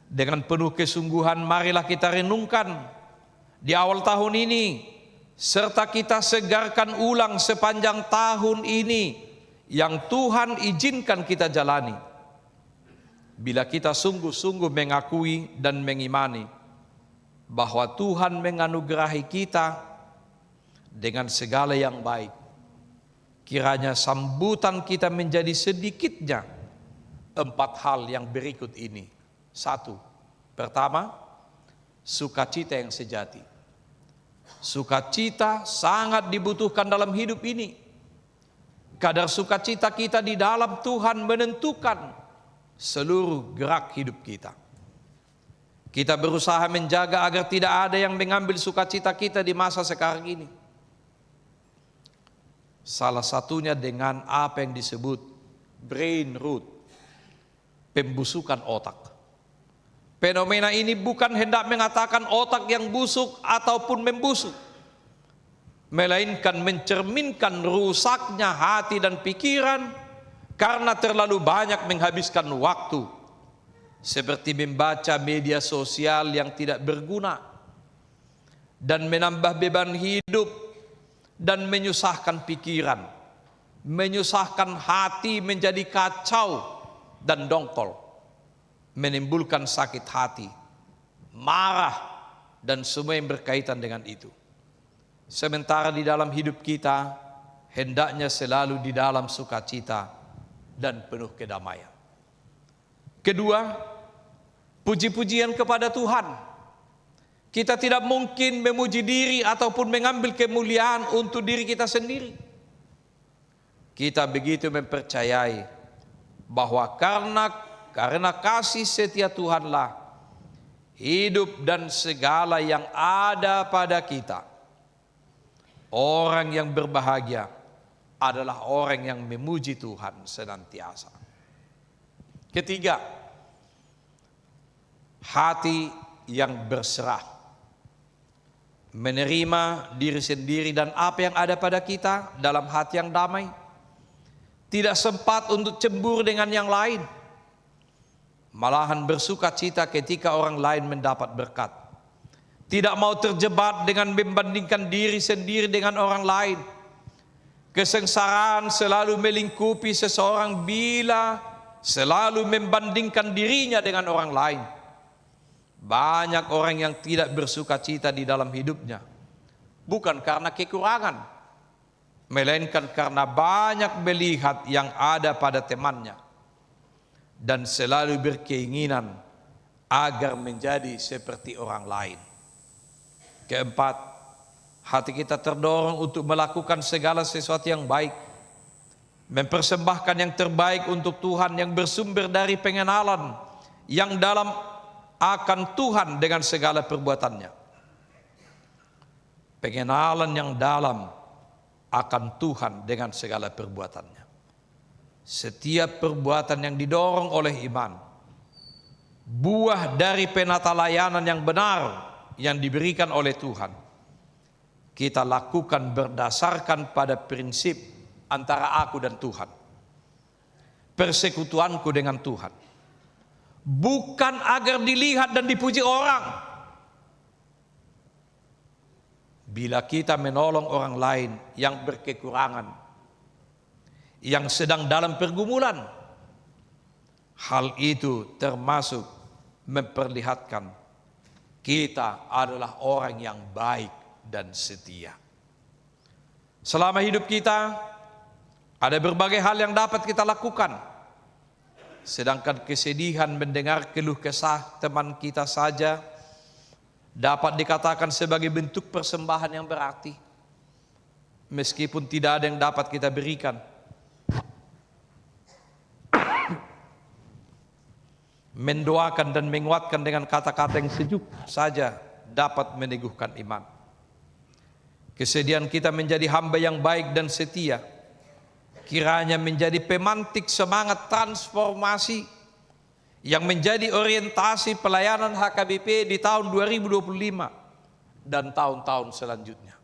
Dengan penuh kesungguhan marilah kita renungkan di awal tahun ini, serta kita segarkan ulang sepanjang tahun ini yang Tuhan izinkan kita jalani. Bila kita sungguh-sungguh mengakui dan mengimani bahwa Tuhan menganugerahi kita dengan segala yang baik, kiranya sambutan kita menjadi sedikitnya 4 hal yang berikut ini. 1, pertama, sukacita yang sejati. Sukacita sangat dibutuhkan dalam hidup ini. Kadar sukacita kita di dalam Tuhan menentukan seluruh gerak hidup kita. Kita berusaha menjaga agar tidak ada yang mengambil sukacita kita di masa sekarang ini. Salah satunya dengan apa yang disebut brain rot, pembusukan otak. Fenomena ini bukan hendak mengatakan otak yang busuk ataupun membusuk, melainkan mencerminkan rusaknya hati dan pikiran karena terlalu banyak menghabiskan waktu, seperti membaca media sosial yang tidak berguna dan menambah beban hidup dan menyusahkan pikiran, menyusahkan hati menjadi kacau dan dongkol, menimbulkan sakit hati, marah, dan semua yang berkaitan dengan itu. Sementara di dalam hidup kita, hendaknya selalu di dalam sukacita dan penuh kedamaian. Kedua, puji-pujian kepada Tuhan. Kita tidak mungkin memuji diri ataupun mengambil kemuliaan untuk diri kita sendiri. Kita begitu mempercayai bahwa karena kasih setia Tuhanlah hidup dan segala yang ada pada kita. Orang yang berbahagia adalah orang yang memuji Tuhan senantiasa. Ketiga, hati yang berserah, menerima diri sendiri dan apa yang ada pada kita dalam hati yang damai. Tidak sempat untuk cemburu dengan yang lain, malahan bersuka cita ketika orang lain mendapat berkat. Tidak mau terjebak dengan membandingkan diri sendiri dengan orang lain. Kesengsaraan selalu melingkupi seseorang bila selalu membandingkan dirinya dengan orang lain. Banyak orang yang tidak bersuka cita di dalam hidupnya, bukan karena kekurangan, melainkan karena banyak melihat yang ada pada temannya dan selalu berkeinginan agar menjadi seperti orang lain. Keempat, hati kita terdorong untuk melakukan segala sesuatu yang baik, mempersembahkan yang terbaik untuk Tuhan yang bersumber dari pengenalan yang dalam akan Tuhan dengan segala perbuatannya. Pengenalan yang dalam akan Tuhan dengan segala perbuatannya. Setiap perbuatan yang didorong oleh iman, buah dari penata layanan yang benar yang diberikan oleh Tuhan, kita lakukan berdasarkan pada prinsip antara aku dan Tuhan, persekutuanku dengan Tuhan, bukan agar dilihat dan dipuji orang. Bila kita menolong orang lain yang berkekurangan, yang sedang dalam pergumulan, hal itu termasuk memperlihatkan kita adalah orang yang baik dan setia. Selama hidup kita, ada berbagai hal yang dapat kita lakukan. Sedangkan kesedihan mendengar keluh kesah teman kita saja dapat dikatakan sebagai bentuk persembahan yang berarti, meskipun tidak ada yang dapat kita berikan. Mendoakan dan menguatkan dengan kata-kata yang sejuk saja dapat meneguhkan iman. Kesedihan kita menjadi hamba yang baik dan setia, kiranya menjadi pemantik semangat transformasi yang menjadi orientasi pelayanan HKBP di tahun 2025 dan tahun-tahun selanjutnya.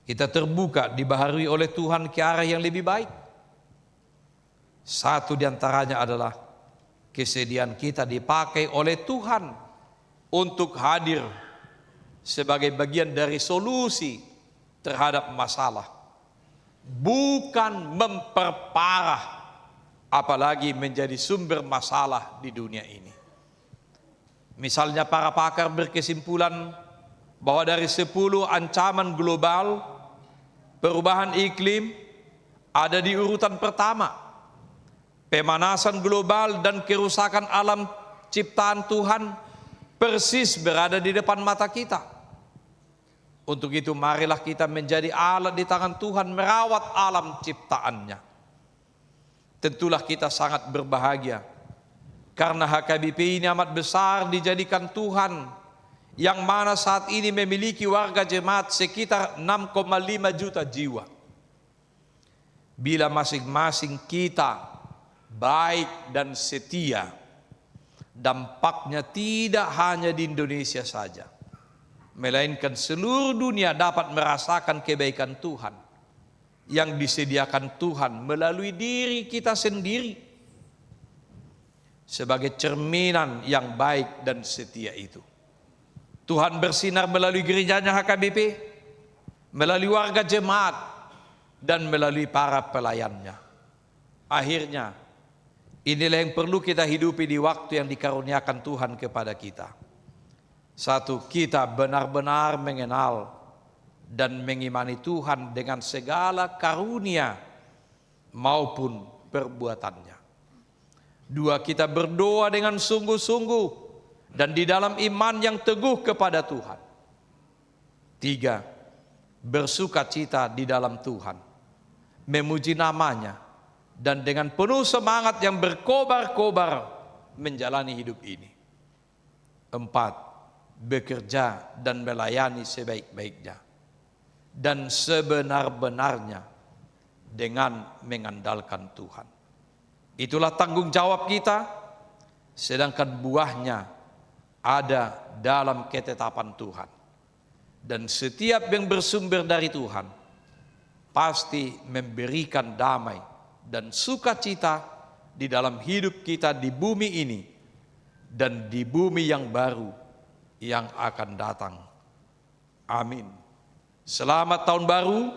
Kita terbuka dibaharui oleh Tuhan ke arah yang lebih baik. Satu di antaranya adalah kesedihan kita dipakai oleh Tuhan untuk hadir sebagai bagian dari solusi terhadap masalah, bukan memperparah, apalagi menjadi sumber masalah di dunia ini. Misalnya para pakar berkesimpulan bahwa dari 10 ancaman global perubahan iklim ada di urutan pertama. Pemanasan global dan kerusakan alam ciptaan Tuhan persis berada di depan mata kita. Untuk itu marilah kita menjadi alat di tangan Tuhan merawat alam ciptaannya. Tentulah kita sangat berbahagia karena HKBP ini amat besar dijadikan Tuhan, yang mana saat ini memiliki warga jemaat sekitar 6,5 juta jiwa. Bila masing-masing kita baik dan setia, dampaknya tidak hanya di Indonesia saja, melainkan seluruh dunia dapat merasakan kebaikan Tuhan yang disediakan Tuhan melalui diri kita sendiri sebagai cerminan yang baik dan setia itu. Tuhan bersinar melalui gerejanya HKBP, melalui warga jemaat, dan melalui para pelayannya. Akhirnya, inilah yang perlu kita hidupi di waktu yang dikaruniakan Tuhan kepada kita. Satu, kita benar-benar mengenal dan mengimani Tuhan dengan segala karunia maupun perbuatannya. Dua, kita berdoa dengan sungguh-sungguh dan di dalam iman yang teguh kepada Tuhan. Tiga, bersukacita di dalam Tuhan, memuji namanya, dan dengan penuh semangat yang berkobar-kobar menjalani hidup ini. Empat, bekerja dan melayani sebaik-baiknya dan sebenar-benarnya dengan mengandalkan Tuhan. Itulah tanggung jawab kita, sedangkan buahnya ada dalam ketetapan Tuhan. Dan setiap yang bersumber dari Tuhan pasti memberikan damai dan sukacita di dalam hidup kita di bumi ini dan di bumi yang baru yang akan datang. Amin. Selamat tahun baru,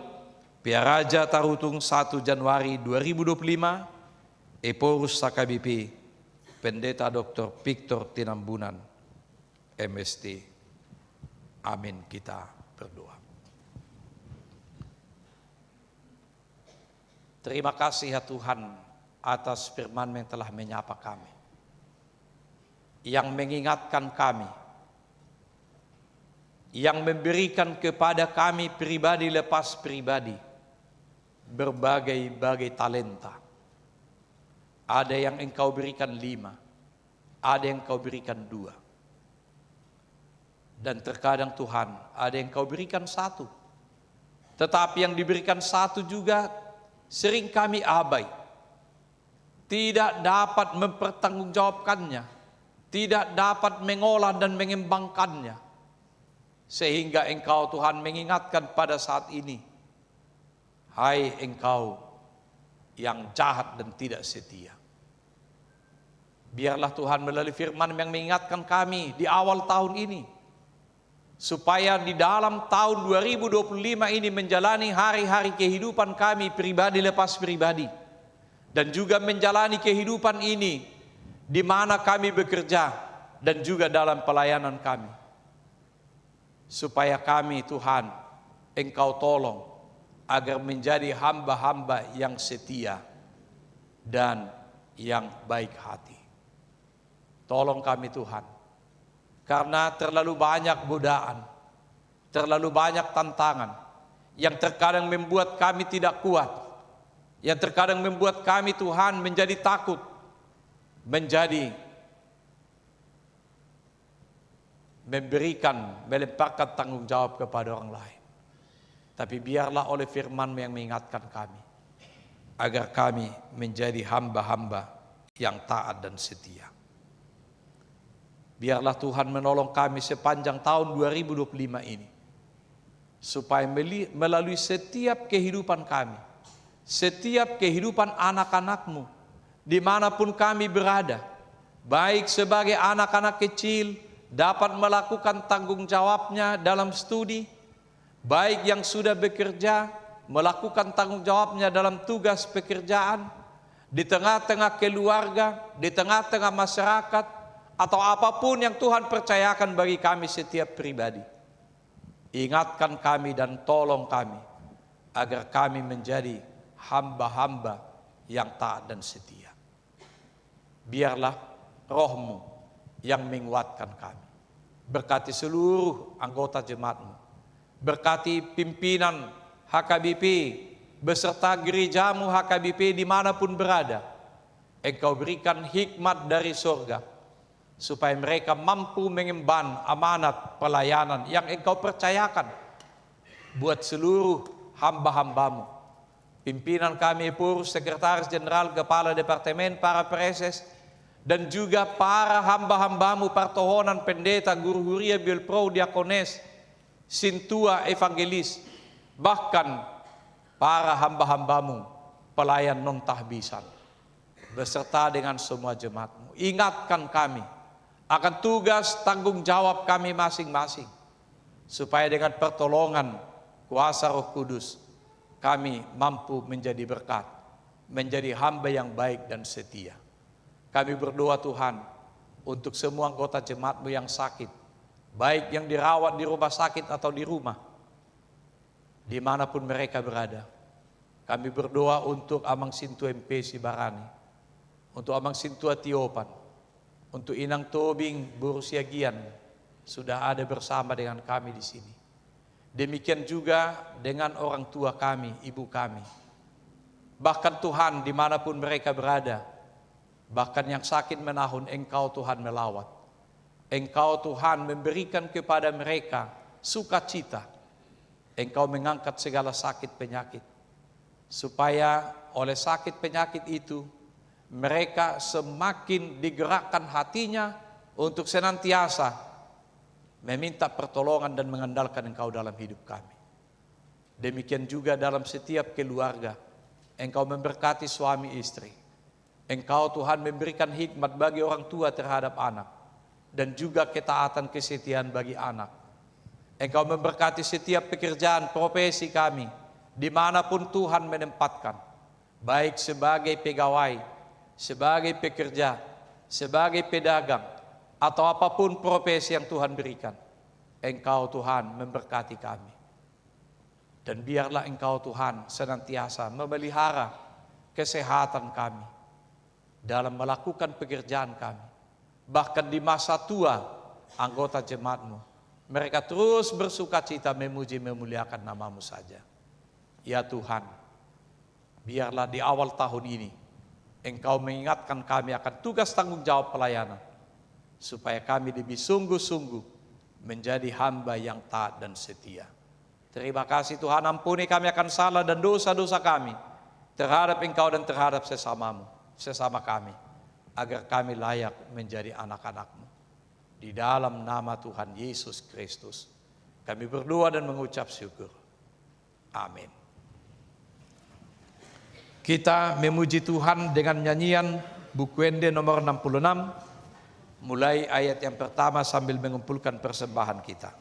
Piaraja Tarutung 1 Januari 2025, Eporus HKBP, Pendeta Dr. Victor Tinambunan, MST. Amin. Kita berdoa. Terima kasih ya Tuhan atas firman yang telah menyapa kami, yang mengingatkan kami, yang memberikan kepada kami pribadi lepas pribadi berbagai-bagai talenta. Ada yang Engkau berikan 5, ada yang Engkau berikan 2. Dan terkadang Tuhan, ada yang Engkau berikan 1. Tetapi yang diberikan 1 juga sering kami abai. Tidak dapat mempertanggungjawabkannya, tidak dapat mengolah dan mengembangkannya. Sehingga Engkau Tuhan mengingatkan pada saat ini, hai Engkau yang jahat dan tidak setia. Biarlah Tuhan melalui firman yang mengingatkan kami di awal tahun ini, supaya di dalam tahun 2025 ini menjalani hari-hari kehidupan kami pribadi lepas pribadi, dan juga menjalani kehidupan ini di mana kami bekerja dan juga dalam pelayanan kami. Supaya kami Tuhan, Engkau tolong agar menjadi hamba-hamba yang setia dan yang baik hati. Tolong kami Tuhan, karena terlalu banyak godaan, terlalu banyak tantangan yang terkadang membuat kami tidak kuat, yang terkadang membuat kami Tuhan menjadi takut, menjadi melemparkan tanggung jawab kepada orang lain. Tapi biarlah oleh firman yang mengingatkan kami, agar kami menjadi hamba-hamba yang taat dan setia. Biarlah Tuhan menolong kami sepanjang tahun 2025 ini, supaya melalui setiap kehidupan kami, setiap kehidupan anak-anak-Mu, dimanapun kami berada, baik sebagai anak-anak kecil, dapat melakukan tanggung jawabnya dalam studi, baik yang sudah bekerja, melakukan tanggung jawabnya dalam tugas pekerjaan, di tengah-tengah keluarga, di tengah-tengah masyarakat, atau apapun yang Tuhan percayakan bagi kami setiap pribadi. Ingatkan kami dan tolong kami, agar kami menjadi hamba-hamba yang taat dan setia. Biarlah Roh-Mu yang menguatkan kami. Berkati seluruh anggota jemaat-Mu. Berkati pimpinan HKBP beserta gereja-Mu HKBP dimanapun berada. Engkau berikan hikmat dari surga, supaya mereka mampu mengemban amanat pelayanan yang Engkau percayakan buat seluruh hamba-hamba-Mu. Pimpinan kami pur, Sekretaris Jenderal, Kepala Departemen, para preses, dan juga para hamba-hamba-Mu, partohonan, pendeta, guru huria, bilpro, diakones, sintua, evangelis, bahkan para hamba-hamba-Mu, pelayan non-tahbisan, beserta dengan semua jemaat-Mu. Ingatkan kami akan tugas tanggung jawab kami masing-masing, supaya dengan pertolongan kuasa Roh Kudus kami mampu menjadi berkat, menjadi hamba yang baik dan setia. Kami berdoa Tuhan untuk semua anggota jemaat-Mu yang sakit, baik yang dirawat di rumah sakit atau di rumah, dimanapun mereka berada. Kami berdoa untuk Amang Sintua MP Sibarani, untuk Amang Sintua Tiopan, untuk Inang Tobing Burusiagian, sudah ada bersama dengan kami di sini. Demikian juga dengan orang tua kami, ibu kami. Bahkan Tuhan dimanapun mereka berada, bahkan yang sakit menahun, Engkau Tuhan melawat. Engkau Tuhan memberikan kepada mereka sukacita. Engkau mengangkat segala sakit penyakit, supaya oleh sakit penyakit itu mereka semakin digerakkan hatinya untuk senantiasa meminta pertolongan dan mengandalkan Engkau dalam hidup kami. Demikian juga dalam setiap keluarga, Engkau memberkati suami istri. Engkau Tuhan memberikan hikmat bagi orang tua terhadap anak, dan juga ketaatan kesetiaan bagi anak. Engkau memberkati setiap pekerjaan profesi kami, dimanapun Tuhan menempatkan, baik sebagai pegawai, sebagai pekerja, sebagai pedagang, atau apapun profesi yang Tuhan berikan. Engkau Tuhan memberkati kami. Dan biarlah Engkau Tuhan senantiasa memelihara kesehatan kami, dalam melakukan pekerjaan kami. Bahkan di masa tua, anggota jemaat-Mu, mereka terus bersuka cita memuji memuliakan nama-Mu saja. Ya Tuhan, biarlah di awal tahun ini, Engkau mengingatkan kami akan tugas tanggung jawab pelayanan, supaya kami lebih sungguh-sungguh menjadi hamba yang taat dan setia. Terima kasih Tuhan, ampuni kami akan salah dan dosa-dosa kami terhadap Engkau dan terhadap sesama kami, agar kami layak menjadi anak-anak-Mu. Di dalam nama Tuhan Yesus Kristus, kami berdoa dan mengucap syukur. Amin. Kita memuji Tuhan dengan nyanyian buku Ende nomor 66, mulai ayat yang pertama sambil mengumpulkan persembahan kita.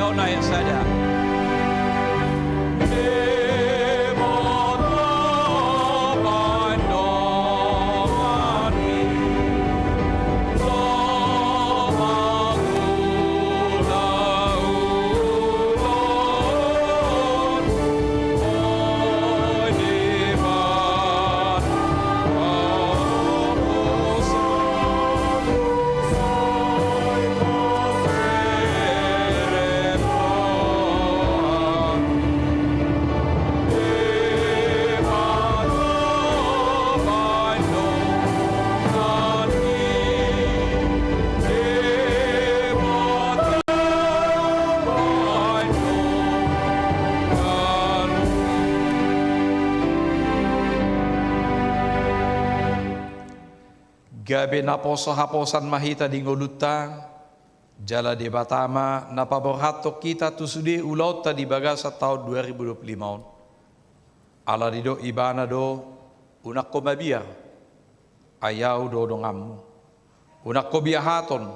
Naik saja. gabe na poso haposan mahita di ngoluta, jala de batama na paborhato kita tu sudi ulaut ta di bagasa tahun 2025. Ala di do ibana do unak ko mabiar, ayaw do dongamu. Unak ko biahaton,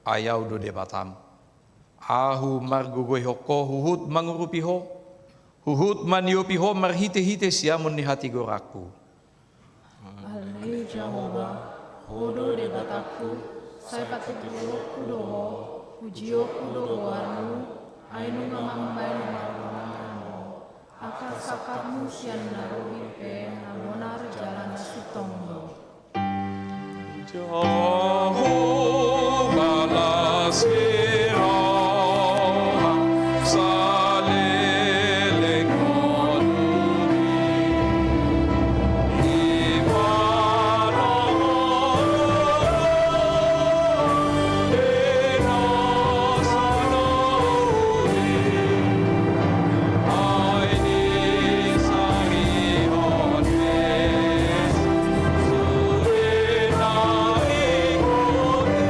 ayaw do de batam. Ahu margugoy hoko huhut mangurupiho, huhut maniupiho marhite-hite siamun ni hati goraku. Alai Jehovah, hodo de bataku, sai patutio kudoho, ujio kudoho anu, ainu mamambai marunamo, akasakamu sian narohipe, namonar jalan sitondo. Jehovah la sirah, saleleng monuri, ibadah denasanuri, aini sarihon mes, surena ikone,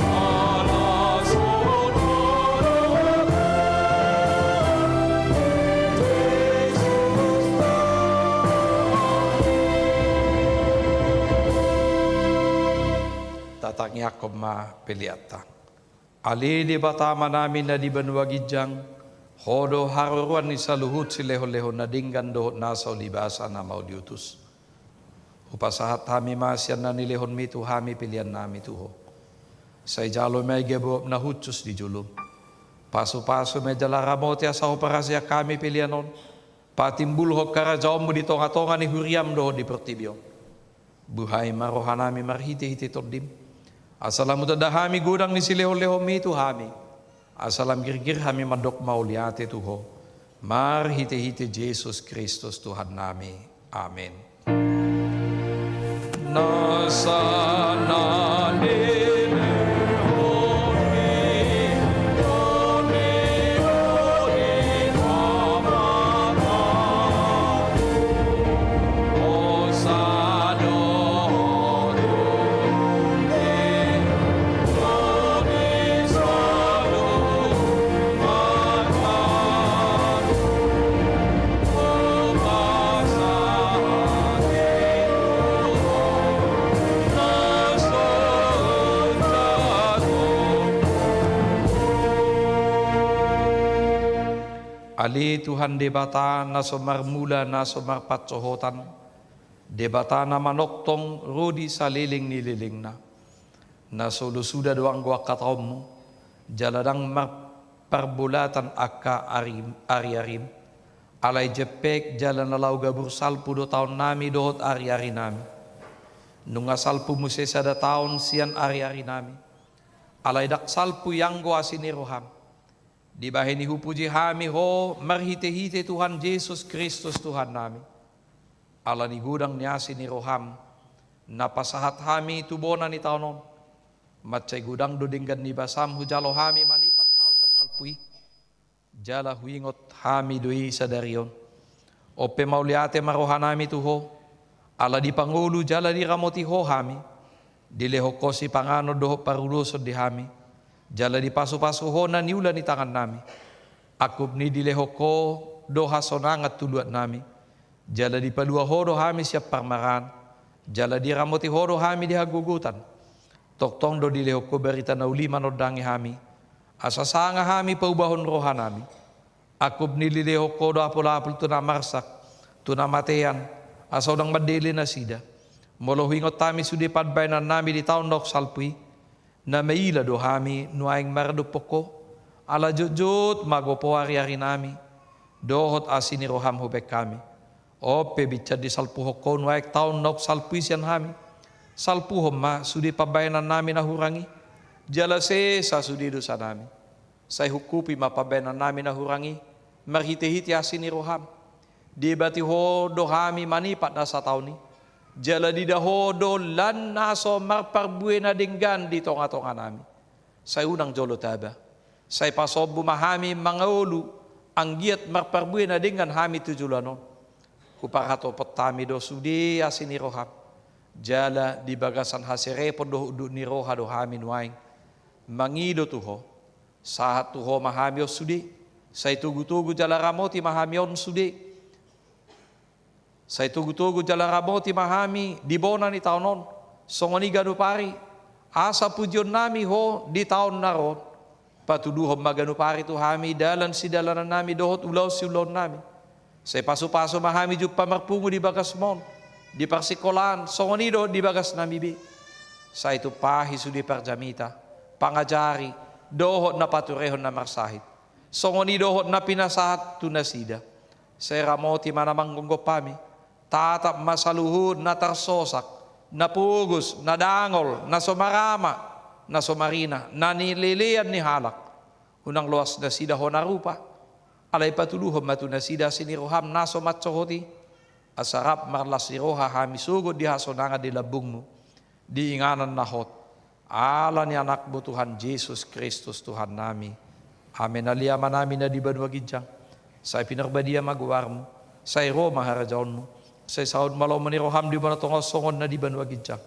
ala sonoro, tatang Yakob ma peliata. Ali di batama namin na di banwa gijang, hodo haruruan ni saluhut si leho-leho na dinggan dohot nasa libasa na maudiutus. Upasahat hami masyan na nilehon mi tu hami pilihan nami tuho. Say jalo may gebo na hutsus di julum. Paso-paso may jalaramote sa operasya kami pilihanon. Patimbul ho karajaom mo di tonga-tonga ni huriam dohot di pertibyo. Buhay marohanami marhiti-hiti tordim. Asalam utadahami gudang ni sileho-leho mi tu hami. Asalam girgir hami madok mauliate tuho. Marhiti-hiti Jesus Kristus Tuhan nami. Amin. Nasa Ali Tuhan debata na somar mula na somar patsohotan, debata na manoktong rodi sa liling nililing na solusuda doang gua kataom mo, jaladang parbulatan akka ari-arim, alay jepek jalan nalaw gabur salpu do taon nami dohot ari-ari nami, nunga salpu muse sada taon sian ari-ari nami, alay dak salpu yang gua siniroham, di bahini hupuji hami ho marhite-hite Tuhan Yesus Kristus Tuhan nami. Ala ni gudang niasi ni roham napasahat hami tubona ni taonon. Matcay gudang dudinggan ni basam hujalo hami manipat taon na salpui. Jala huingot hami dui sa darion. Ope mauliate marohanami tuho. Ala di pangulo jala di ramoti ho hami. Dileho ko si pangano doho parulusod di hami. Jala di pasu-pasu ho na niula ni tangan nami. Akub ni dileho ko doha sonangat tuluat nami. Jala di palua ho do hami siap parmaran. Jala di ramoti ho do hami di hagugutan. Toktong do dileho ko berita na ulima no dangi hami. Asasanga hami paubahon roha nami. Akub ni dileho ko do apul-apul tunamarsak. Tunamatean. Asaw nang madili na sida. Molohingot tami sudi padbay na nami di taon nok salpui. Na maila do hami nuaing maradupoko ala jujut magopo ari-ari nami dohot asini roham hubek kami ope bicat di salpuho ko nuaik taon nok salpuisian hami salpuho ma sudi pabayanan nami nahurangi jalase sa sudi dosa nami say hukupi mapabayanan nami nahurangi marhite-hite asini roham di bati ho do hami manipat na sa taon ni jala di dahodo lan naso marparbue na dinggan di tonga-tonga nami. Sa unang jolo taba. Sa pasob bumahami mga ulu ang giat marparbue na dinggan hami tujulanon. Kupakato potami do sudi asini roham. jala di bagasan hasirepon doh udu ni roha do hamin waing mangido tuho sahat tuho mahamio sudi say tugu-tugu jala ramoti mahamion sudi say tugu-tugu jala ramoti mahami di bona ni taonon songoni ganu pari asa pujon nami ho di taon naron patuduhom maganu pari tu hami dalan si dalanan nami dohot ulaw si ulaw nami say paso-paso mahami juk pamarpungo di bagas mon di persikolan songonido di bagas namibi sa itu pahi sudi perjamita pangajari dohot na paturehon na marsahit songoni dohot na pinasahat tunasida sa ramoti manamang gonggopami tatap masaluhud na tarsosak na pugos na dangol na somarama na somarina na nililian ni halak unang luas na sida ho na rupa alay patuluhom matunasida siniruham na somatsohoti asarap marlasiroha hamisugod di hasonanga di labungmu di inganan nahot ala ni anakmu Tuhan Yesus Kristus Tuhan nami amin aliyama namin na di banwagidjang sa pinarbadia magwarmu sa iro maharajaonmu sa saud malaw maniroham di banatongos songon na di banwagidjang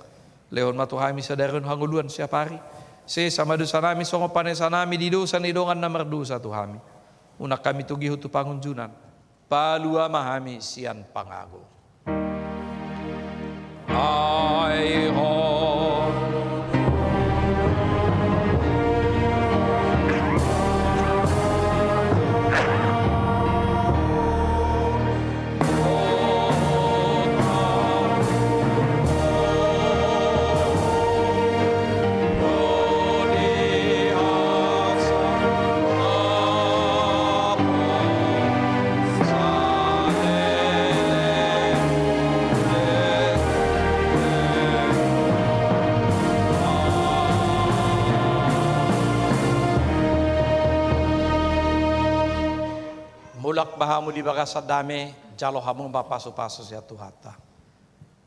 lehon matuhami sa daron hanguluan siya pari sa madusa nami songo panesa nami di dosa ni dongan na mardusa tuhami unak kami tugiho tu pangunjunan palua mahami sian pangago. Ai ho. Mulak bahamu di bagas dame jalo hamu pasu-pasu ya Tuhata.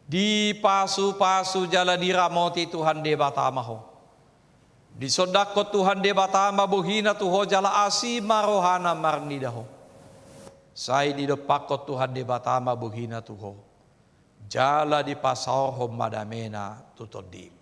Di pasu-pasu jala di ramoti Tuhan de batamaho. Di sodako Tuhan de batama buhina tuho jala asi marohana marnidaho. Sai di depako Tuhan de batama buhina tuho. Jala di pasau hom madamena tutodi.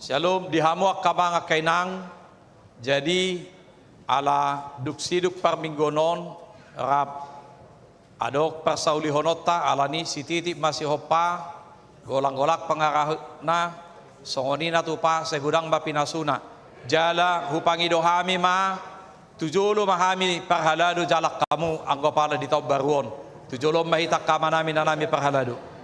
Shalom dihamuak kamanga kainang jadi ala duksiduk parminggonon rap adok persauli honota alani si titik masih hopa golang-golak pengarahna songonina tupa segudang bapinasuna jala hupangi dohami ma tujulu mahami parhaladu jalak kamu anggopala di tau baruon tujulu mahitak kamanami nanami parhaladu